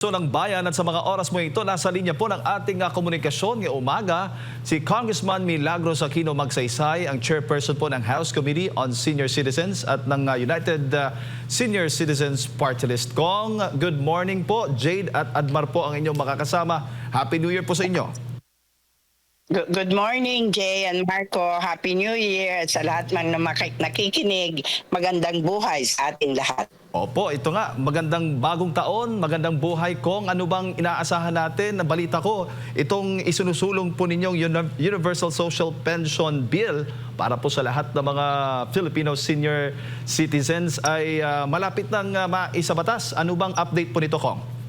So ng bayan at sa mga oras mo ito, nasa linya po ng ating komunikasyon ngayong umaga, si Congressman Milagros Aquino Magsaysay, ang chairperson po ng House Committee on Senior Citizens at ng United Senior Citizens Party List. Kong, good morning po. Jade at Admar po ang inyong makakasama. Happy New Year po sa inyo. Good morning, Jay and Marco. Happy New Year. At sa lahat ng nakikinig, magandang buhay sa ating lahat. Opo, ito nga, magandang bagong taon, magandang buhay, Kong. Ano bang inaasahan natin? Balita ko, itong isinusulong po ninyong Universal Social Pension Bill para po sa lahat ng mga Filipino senior citizens ay malapit ng maisabatas. Ano bang update po nito, Kong?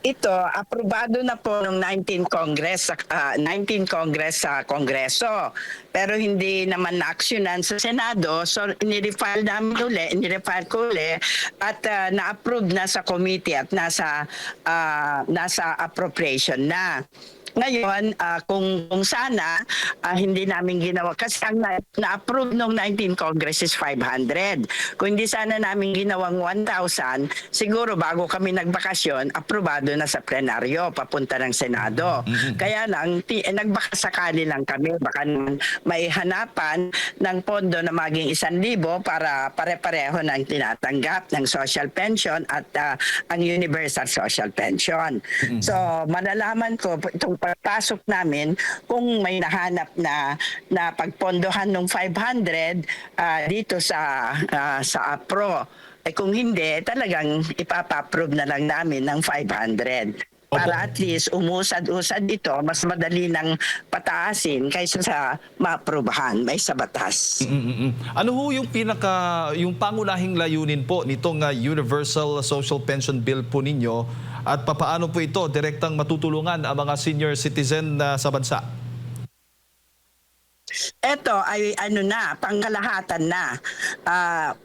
Ito, aprobado na po ng 19 Congress sa Kongreso. Pero hindi naman na-actionan sa Senado. So, nirefile ko uli at na-approve na sa committee at nasa appropriation na. Ngayon, kung sana hindi namin ginawa, kasi ang na-approve ng 19 Congress is 500. Kung hindi sana namin ginawang 1,000, siguro bago kami nagbakasyon, aprobado na sa plenaryo, papunta ng Senado. Kaya lang, nagbakasakali lang kami, baka naman may hanapan ng pondo na maging 1,000 para pare-pareho ng tinatanggap ng social pension at ang universal social pension. So, malalaman ko itong pagpasok namin kung may nahanap na pagpondohan ng 500 dito sa APRO. Kung hindi, talagang ipapa-approve na lang namin ng 500. Para at least umusad-usad ito, mas madali nang pataasin kaysa sa maaprubahan, may sa batas. Ano ho yung yung pangunahing layunin po nitong Universal Social Pension Bill po ninyo at papaano po ito direktang matutulungan ang mga senior citizen sa bansa? Ito ay pangkalahatan na.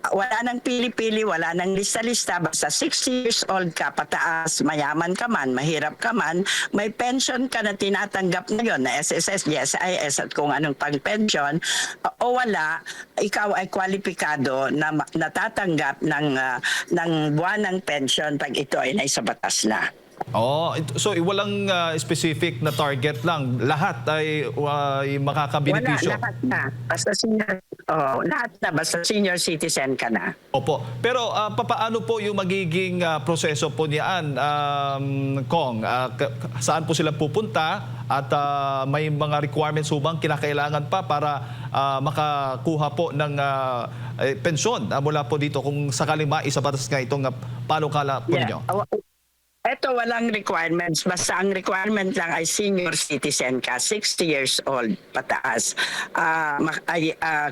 Wala nang pili-pili, wala nang lista-lista. Basta 60 years old ka, pataas, mayaman ka man, mahirap ka man, may pension ka na tinatanggap ngayon na SSS, GSIS at kung anong pang-pension, o wala, ikaw ay kwalipikado na natatanggap ng buwanang pension pag ito ay naisabatas na. So walang specific na target lang. Lahat ay makakabenepisyo. Wala, lahat na. Basta senior citizen ka na. Opo. Pero papaano po yung magiging proseso po niyan, Kong? Saan po sila pupunta? At may mga requirements bang kinakailangan pa para makakuha po ng pensyon mula po dito kung sakaling maisabatas nga itong panukala po ninyo? Ito walang requirements. Basta ang requirement lang ay senior citizen ka, 60 years old pataas.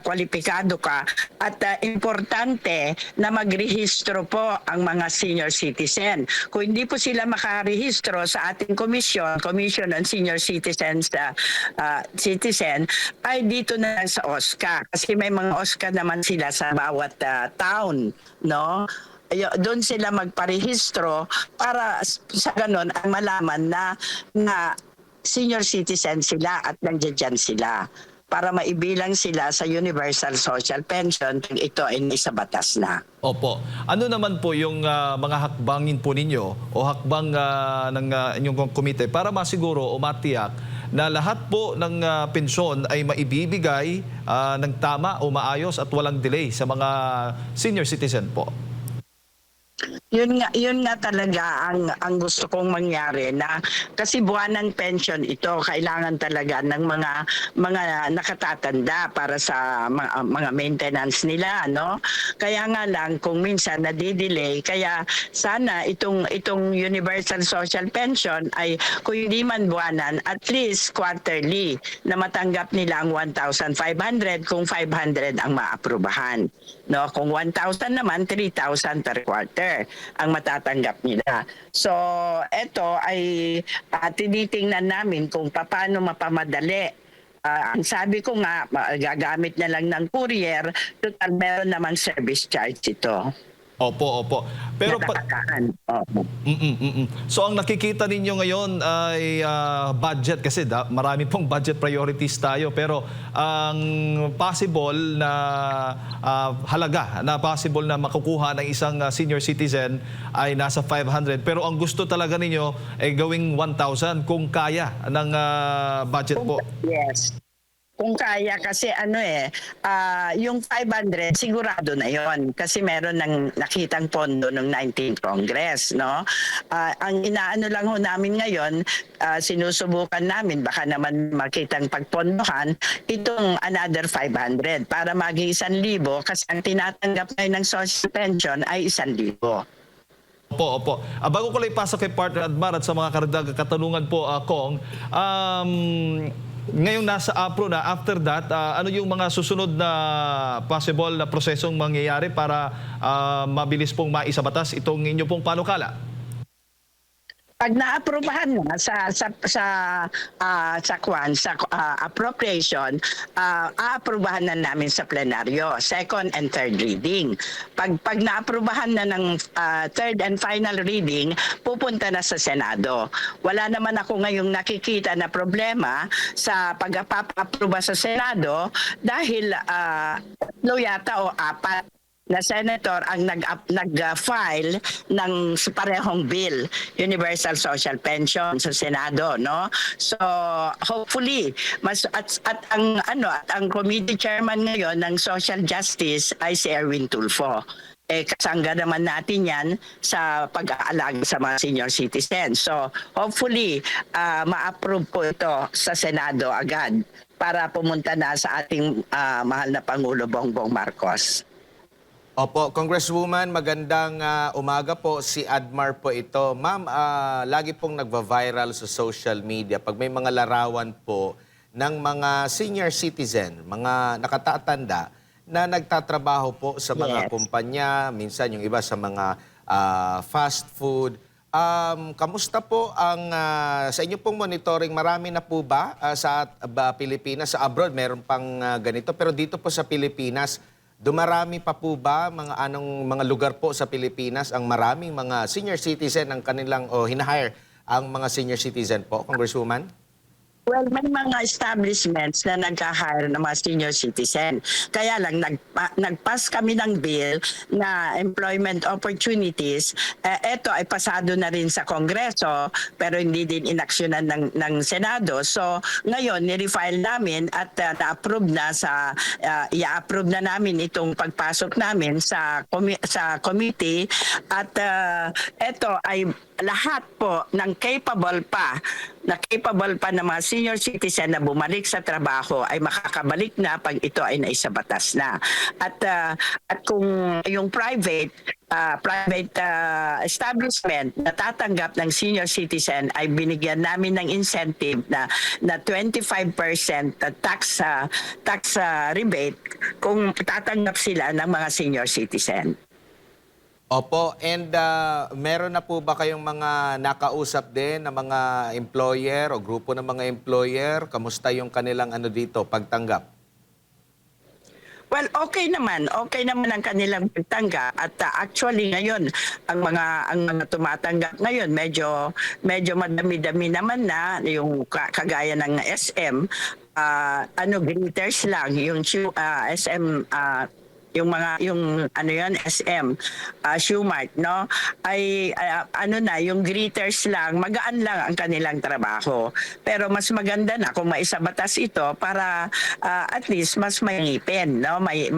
Kwalipikado ka. At importante na magrehistro po ang mga senior citizen. Kung hindi po sila makarehistro sa ating Commission on Senior Citizens, ay dito na lang sa OSCA. Kasi may mga OSCA naman sila sa bawat town, no? Doon sila magparehistro para sa ganon ang malaman na senior citizen sila at nandiyan sila para maibilang sila sa Universal Social Pension pag ito ay nasa batas na. Opo. Ano naman po yung mga hakbangin po ninyo o hakbang ng inyong komite para masiguro o matiyak na lahat po ng pensyon ay maibibigay ng tama o maayos at walang delay sa mga senior citizen po? Yun nga talaga ang gusto kong mangyari, na kasi buwanang pension ito, kailangan talaga ng mga nakatatanda para sa mga maintenance nila, no? Kaya nga lang kung minsan nadidelay, kaya sana itong Universal Social Pension ay kung hindi man buwanan, at least quarterly na matanggap nila ang 1,500 kung 500 ang maaprubahan, no? Kung 1,000 naman, 3,000 per quarter ang matatanggap nila. So, ito ay tinitingnan namin kung paano mapamadali. Ang sabi ko nga, gagamit na lang ng courier, total meron namang service charge ito. Opo, opo. Pero Natakaan. Oo. So ang nakikita ninyo ngayon ay budget kasi marami pong budget priorities tayo pero ang possible na halaga na possible na makukuha ng isang senior citizen ay nasa 500 pero ang gusto talaga ninyo ay gawing 1,000 kung kaya ng budget po. Yes. Kung kaya kasi yung 500 sigurado na yon kasi meron ng nakitang pondo ng 19th Congress, no? Ang inaano lang ho namin ngayon, sinusubukan namin baka naman makitang pagpondohan itong another 500 para maging 1,000 kasi ang tinatanggap ngayon ng social pension ay 1,000. Opo, opo. Bago ko lang ipasok kay Partner Admar at sa mga karagdagang katanungan po, Kong, ngayong nasa APRO na, after that, ano yung mga susunod na possible na prosesong mangyayari para mabilis pong maisabatas itong inyo pong panukala? Pag naaprubahan na appropriation, aaprubahan na namin sa plenaryo, second and third reading. Pag naaprubahan na ng third and final reading, pupunta na sa Senado. Wala naman ako ngayong nakikita na problema sa pag-apruba sa Senado dahil yata o apat na senator ang nag-file ng parehong bill, Universal Social Pension sa Senado, no? So hopefully ang committee chairman ngayon ng Social Justice ay si Erwin Tulfo. Kasangga naman natin yan sa pag-aalaga sa mga senior citizens. So hopefully ma-approve po ito sa Senado agad para pumunta na sa ating mahal na Pangulo Bongbong Marcos. Opo, Congresswoman, magandang umaga po. Si Admar po ito. Ma'am, lagi pong nagva-viral sa social media pag may mga larawan po ng mga senior citizen, mga nakatatanda na nagtatrabaho po sa mga kumpanya, minsan yung iba sa mga fast food. Kamusta po ang sa inyo pong monitoring? Marami na po ba sa Pilipinas? Sa abroad meron pang ganito, pero dito po sa Pilipinas, dumarami pa po ba mga lugar po sa Pilipinas ang maraming mga senior citizen ang kanilang hinahire ang mga senior citizen po, Congresswoman? Well, may mga establishments na nag-hire ng mga senior citizen. Kaya lang, nag-pass kami ng bill na employment opportunities. Ito ay pasado na rin sa Kongreso, pero hindi din inaksyonan ng Senado. So, ngayon, nirefile namin at na-approve na i-approve na namin itong pagpasok namin sa committee. At ito ay lahat po ng capable pa ng mga senior citizen na bumalik sa trabaho ay makakabalik na pag ito ay naisabatas na. At kung yung private establishment na tatanggap ng senior citizen ay binigyan namin ng incentive na 25% tax rebate kung tatanggap sila ng mga senior citizen. Opo, and meron na po ba kayong mga nakausap din na mga employer o grupo ng mga employer? Kamusta yung kanilang dito, pagtanggap? Well, okay naman. Okay naman ang kanilang pagtanggap at actually ngayon ang mga tumatanggap ngayon medyo madami-dami naman na yung kagaya ng SM greeters lang yung SM SM Shoemart, no, ay yung greeters lang, magaan lang ang kanilang trabaho, pero mas maganda na kung maisabatas ito para at least mas maingipin, no, may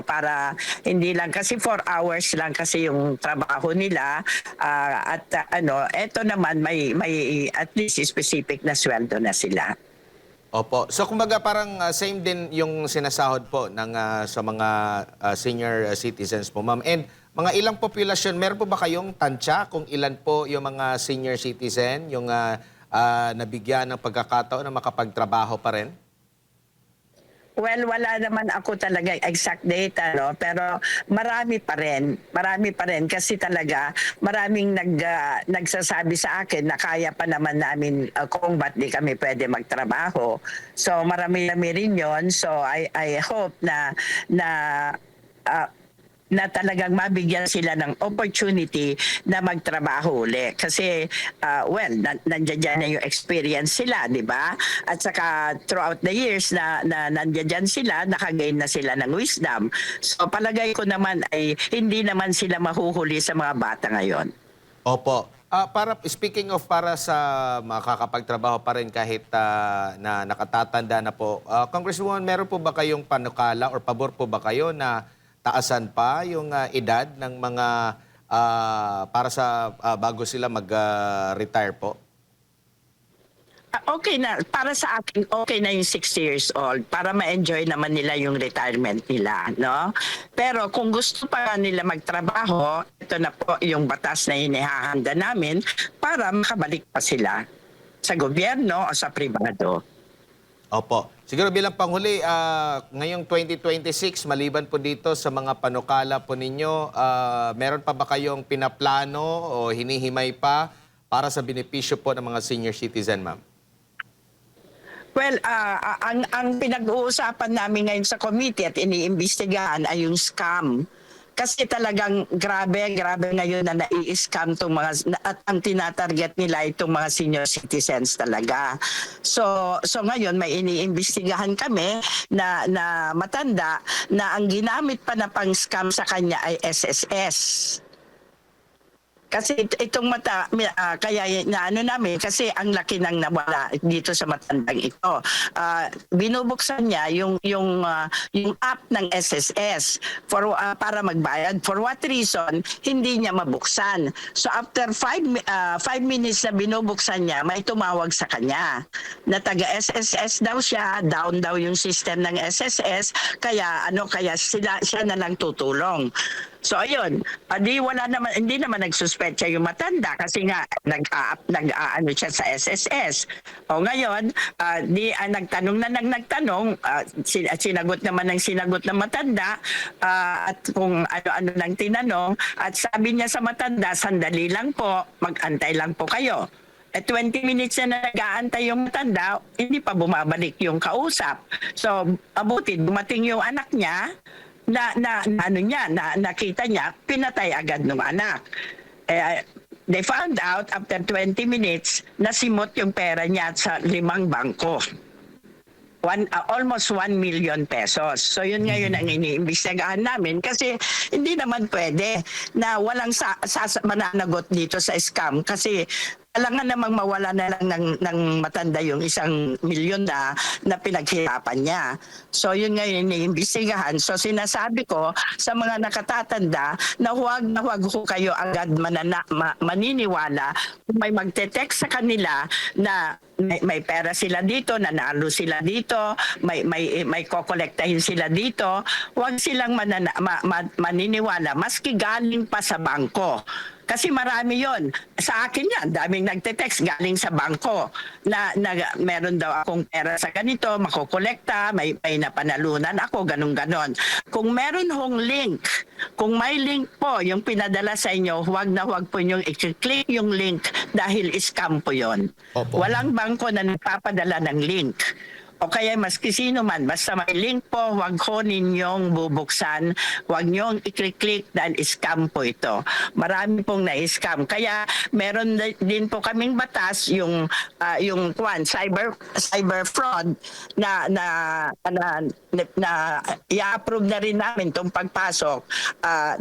para hindi lang kasi 4 hours lang kasi yung trabaho nila, at eto naman may at least specific na sweldo na sila. Opo. So kumbaga parang same din yung sinasahod po ng sa mga senior citizens po, ma'am. And mga ilang populasyon, meron po ba kayong tansya kung ilan po yung mga senior citizen yung nabigyan ng pagkakataon na makapagtrabaho pa rin? Well, wala naman ako talaga exact data, no, pero marami pa rin kasi talaga maraming nagsasabi sa akin na kaya pa naman namin kung ba't di kami pwede magtrabaho. So marami rin yon. So I hope na na talagang mabigyan sila ng opportunity na magtrabaho uli. Kasi, nandiyan dyan na yung experience sila, di ba? At saka throughout the years na nandiyan dyan sila, nakagain na sila ng wisdom. So palagay ko naman ay hindi naman sila mahuhuli sa mga bata ngayon. Opo. Speaking of para sa makakapagtrabaho pa rin kahit na nakatatanda na po, Congresswoman, meron po ba kayong panukala or pabor po ba kayo na taasan pa yung edad ng mga para sa bago sila mag-retire po? Okay na, para sa akin, okay na yung 60 years old para ma-enjoy naman nila yung retirement nila, no? Pero kung gusto pa nila magtrabaho, ito na po yung batas na inihahanda namin para makabalik pa sila sa gobyerno o sa pribado. Opo. Siguro bilang panghuli, ngayong 2026, maliban po dito sa mga panukala po ninyo, meron pa ba kayong pinaplano o hinihimay pa para sa benepisyo po ng mga senior citizen, ma'am? Well, ang pinag-uusapan namin ngayon sa committee at iniimbestigahan ay yung scam. Kasi talagang grabe ngayon na nai-scam itong at ang tinatarget nila itong mga senior citizens talaga. So ngayon may iniimbestigahan kami na matanda na ang ginamit pa na pang-scam sa kanya ay SSS. Kasi itong kaya na namin, kasi ang laki nang nawala dito sa matandang ito. Binubuksan niya yung app ng SSS para magbayad. For what reason? Hindi niya mabuksan. So after 5 minutes na binubuksan niya, may tumawag sa kanya na taga SSS daw siya, down daw yung system ng SSS, kaya siya na lang tutulong. So ayun, hindi naman nagsuspecha yung matanda kasi nga nag-aano siya sa SSS. O ngayon, nagtanong, sinagot naman ng matanda at kung ano-ano nang tinanong at sabi niya sa matanda, sandali lang po, mag-antay lang po kayo. 20 minutes na nag-aantay yung matanda, hindi pa bumabalik yung kausap. So, abuti, dumating yung anak niya, nakita niya, pinatay agad ng anak. They found out after 20 minutes, nasimot yung pera niya sa 5 bangko. Almost 1 million pesos. So yun ngayon ang iniimbestigahan namin kasi hindi naman pwede na walang mananagot dito sa scam kasi alangan namang mawala na lang ng matanda yung 1 milyon na pinaghirapan niya. So yun ngayon iniimbestigahan. So sinasabi ko sa mga nakatatanda na huwag ho kayo agad maniniwala kung may magte-text sa kanila na may pera sila dito, nanalo sila dito, may kokolektahin sila dito. Huwag silang maniniwala maski galing pa sa bangko. Kasi marami yon. Sa akin yan, daming nagte-text galing sa bangko na meron daw akong pera sa ganito, makokolekta, may napanalunan ako, ganun-ganon. Kung meron hong link, kung may link po yung pinadala sa inyo, huwag po yung i-click yung link dahil scam po yon. Walang bangko na nagpapadala ng link. O kaya maski sino man, basta may link po, huwag ko ninyong bubuksan, huwag nyong i-click dahil scam po ito. Marami pong na-scam. Kaya meron din po kaming batas yung cyber fraud na i-approve na rin namin itong pagpasok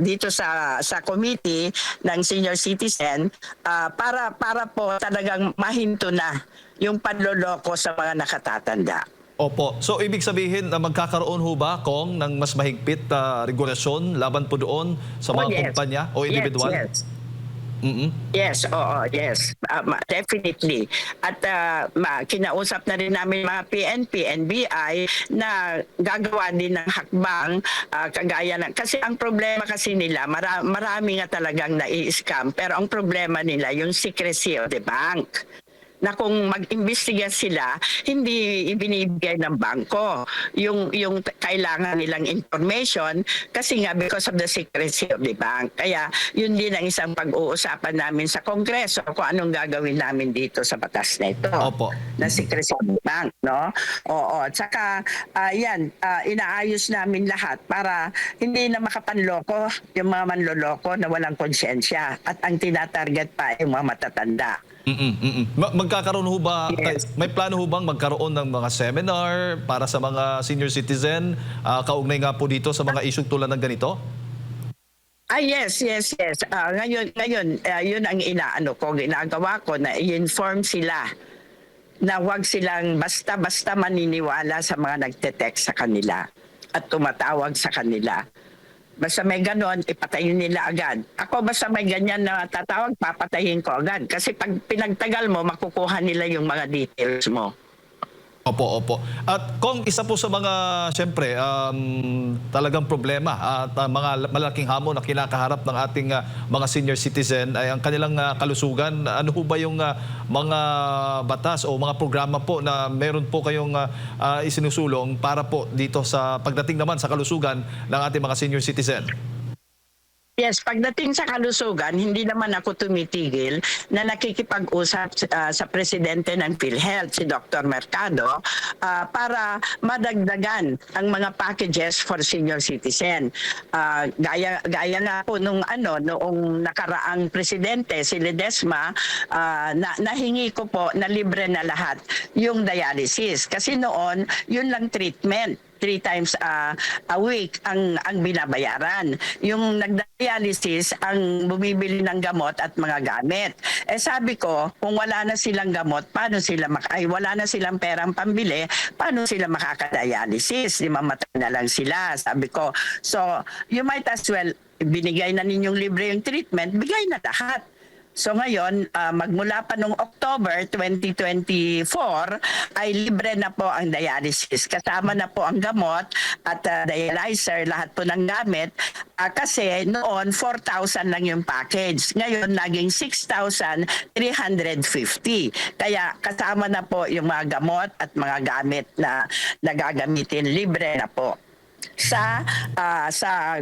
dito sa committee ng senior citizen para po talagang mahinto na yung panloloko sa mga nakatatanda. Opo. So, ibig sabihin na magkakaroon ho ba, Kong, ng mas mahigpit regulasyon laban po doon sa mga kumpanya o individual? Yes. Mm-hmm. Yes, yes. Definitely. At kinausap na rin namin mga PNP, NBI na gagawa din ng hakbang kagaya ng... Kasi ang problema kasi nila, marami nga talagang nai-scam. Pero ang problema nila, yung secrecy of the bank. na kung mag-imbestiga sila, hindi ibinibigay ng bangko yung kailangan nilang information kasi nga because of the secrecy of the bank. Kaya yun din ang isang pag-uusapan namin sa Kongreso kung anong gagawin namin dito sa batas na ito. Opo. Na secrecy of the bank, no? Oo. At saka, inaayos namin lahat para hindi na makapanloko yung mga manloloko na walang konsyensya at ang tinatarget pa ay yung mga matatanda. Magkakaroon ho ba, Yes. may plano ho bang magkaroon ng mga seminar para sa mga senior citizen, kaugnay nga po dito sa mga issue tulad ng ganito? Yes. Ngayon, yun ang ginagawa ko na i-inform sila na huwag silang basta-basta maniniwala sa mga nagte-text sa kanila at tumatawag sa kanila. Basta may ganon, ipatayin nila agad. Ako basta may ganyan na tatawag, papatayin ko agad. Kasi pag pinagtagal mo, makukuha nila yung mga details mo. Opo. At kung isa po sa mga, siyempre, talagang problema at mga malaking hamon na kinakaharap ng ating mga senior citizen ay ang kanilang kalusugan. Ano po ba yung mga batas o mga programa po na meron po kayong isinusulong para po dito sa pagdating naman sa kalusugan ng ating mga senior citizen? Yes, pagdating sa kalusugan, hindi naman ako tumitigil na nakikipag-usap sa presidente ng PhilHealth, si Dr. Mercado, para madagdagan ang mga packages for senior citizen. Gaya nga po noong nakaraang presidente, si Ledesma, nahingi ko po na libre na lahat yung dialysis. Kasi noon, yun lang treatment. 3 times a week ang binabayaran. Yung nagdialysis ang bumibili ng gamot at mga gamit. Sabi ko, kung wala na silang gamot, paano sila wala na silang perang pambili, paano sila makakadialysis? Di mamatay na lang sila. Sabi ko, so you might as well, binigay na ninyong libre yung treatment, bigay na lahat. So ngayon, magmula pa noong October 2024, ay libre na po ang dialysis. Kasama na po ang gamot at dialyzer, lahat po ng gamit. Kasi noon, 4,000 lang yung package. Ngayon, naging 6,350. Kaya kasama na po yung mga gamot at mga gamit na nagagamitin. Libre na po. Sa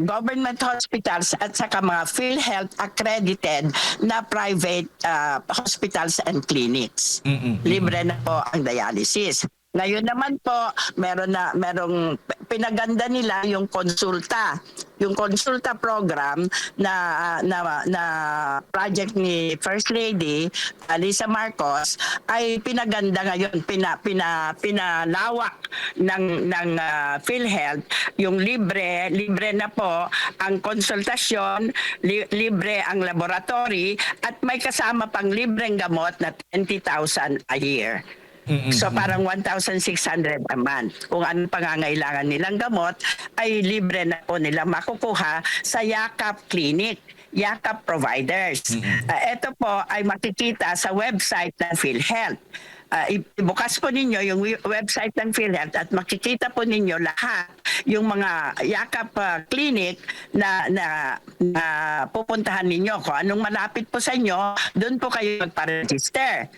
government hospitals at saka mga PhilHealth accredited na private hospitals and clinics. Libre na po ang dialysis. Ngayon naman po, merong pinaganda nila yung konsulta. Yung konsulta program na project ni First Lady Lisa Marcos ay pinaganda ngayon, pinalawak ng PhilHealth yung libre na po ang konsultasyon, libre ang laboratory at may kasama pang libreng gamot na 20,000 a year. So parang 1,600 a month. Kung anong pangangailangan nilang gamot ay libre na po nila makukuha sa Yakap Clinic, Yakap Providers. Ito po ay makikita sa website ng PhilHealth. Ibukas po ninyo yung website ng PhilHealth at makikita po ninyo lahat yung mga Yakap clinic na pupuntahan ninyo. Kung anong malapit po sa inyo, doon po kayo magpa-register.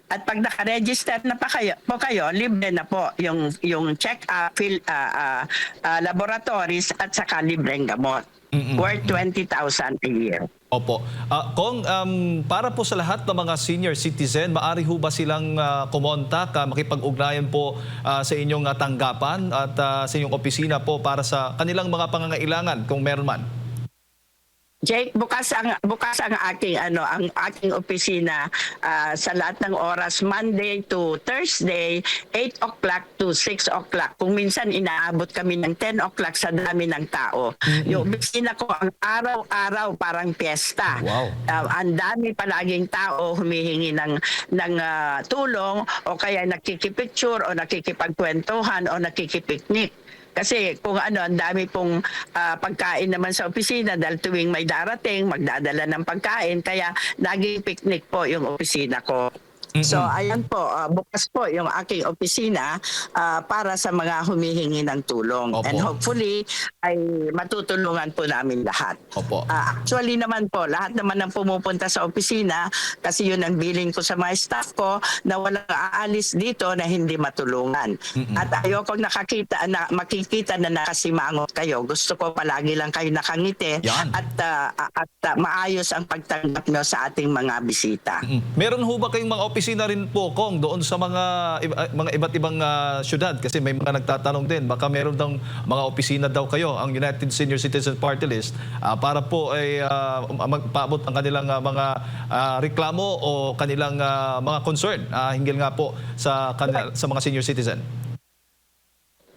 At pag naka-register na po kayo, libre na po yung check-up, laboratories at saka libreng gamot. Worth 20,000 a year. Opo. Kung para po sa lahat ng mga senior citizen, maaari ho ba silang kumontak, makipag-ugnayan po sa inyong tanggapan at sa inyong opisina po para sa kanilang mga pangangailangan kung meron man? Jake, bukas ang aking opisina sa lahat ng oras, Monday to Thursday, 8 o'clock to 6 o'clock. Kung minsan inaabot kami ng 10 o'clock sa dami ng tao. Yung opisina ko ang araw-araw parang piyesta. Wow. Ang dami palaging tao humihingi ng tulong o kaya nakikipicture o nakikipagkwentuhan o nakikipiknik. Kasi kung ang dami pong pagkain naman sa opisina dahil tuwing may darating, magdadala ng pagkain. Kaya naging picnic po yung opisina ko. So ayan po, bukas po yung aking opisina para sa mga humihingi ng tulong. Opo. And hopefully ay matutulungan po namin lahat. Opo. Actually naman po, lahat naman ng pumupunta sa opisina, kasi yun ang billing ko sa mga staff ko, na walang aalis dito na hindi matulungan. At ayokong makikita na nakasimangot kayo. Gusto ko palagi lang kayo nakangiti Yan. at maayos ang pagtanggap nyo sa ating mga bisita. Meron ho ba kayong mga opisina rin po, Kong, doon sa mga iba't ibang syudad? Kasi may mga nagtatanong din, baka meron daw mga opisina daw kayo, ang United Senior Citizen Party List, para po ay magpaabot ang kanilang mga reklamo o kanilang mga concern hinggil nga po sa mga senior citizen.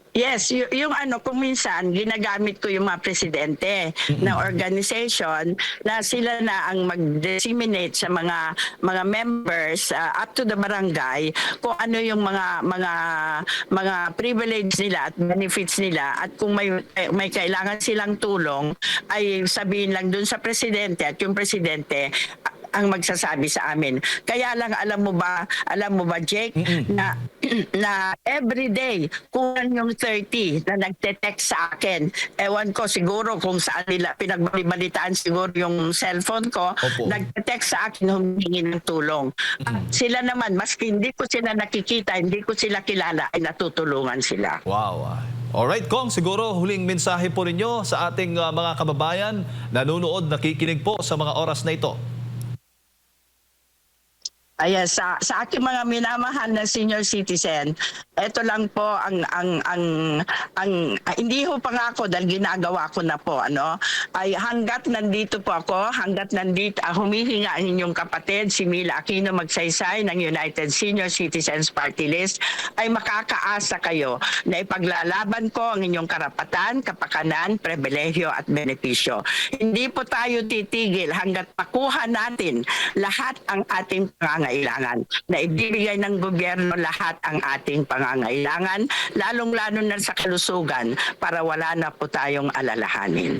Yes, yung kung minsan ginagamit ko yung mga presidente ng organization na sila na ang mag-disseminate sa mga members up to the barangay kung ano yung mga privilege nila at benefits nila, at kung may kailangan silang tulong ay sabihin lang dun sa presidente, at yung presidente ang magsasabi sa amin. Kaya lang alam mo ba Jake, na everyday kulang yung 30 na nagte-text sa akin. Ewan ko siguro kung saan nila pinagbalitaan siguro yung cellphone ko. Opo. Nagte-text sa akin humingi ng tulong. At sila naman, maski hindi ko sila nakikita, hindi ko sila kilala, ay natutulungan sila. Wow. Alright, Kong, siguro huling mensahe po ninyo sa ating mga kababayan nanonood, nakikinig po sa mga oras na ito. Ayan, sa aking mga minamahal na senior citizen, ito lang po ang hindi ho pangako dahil ginagawa ko na po, ay hanggat nandito po ako, hanggat nandito humihinga ang inyong kapatid si Mila Aquino Magsaysay ng United Senior Citizens Party List, ay makakaasa kayo na ipaglalaban ko ang inyong karapatan, kapakanan, pribilehyo at benepisyo. Hindi po tayo titigil hanggat makuha natin lahat ang ating pangangailangan, na ibibigay ng gobyerno lahat ang ating pangangailangan, lalong-lalo na sa kalusugan, para wala na po tayong alalahanin.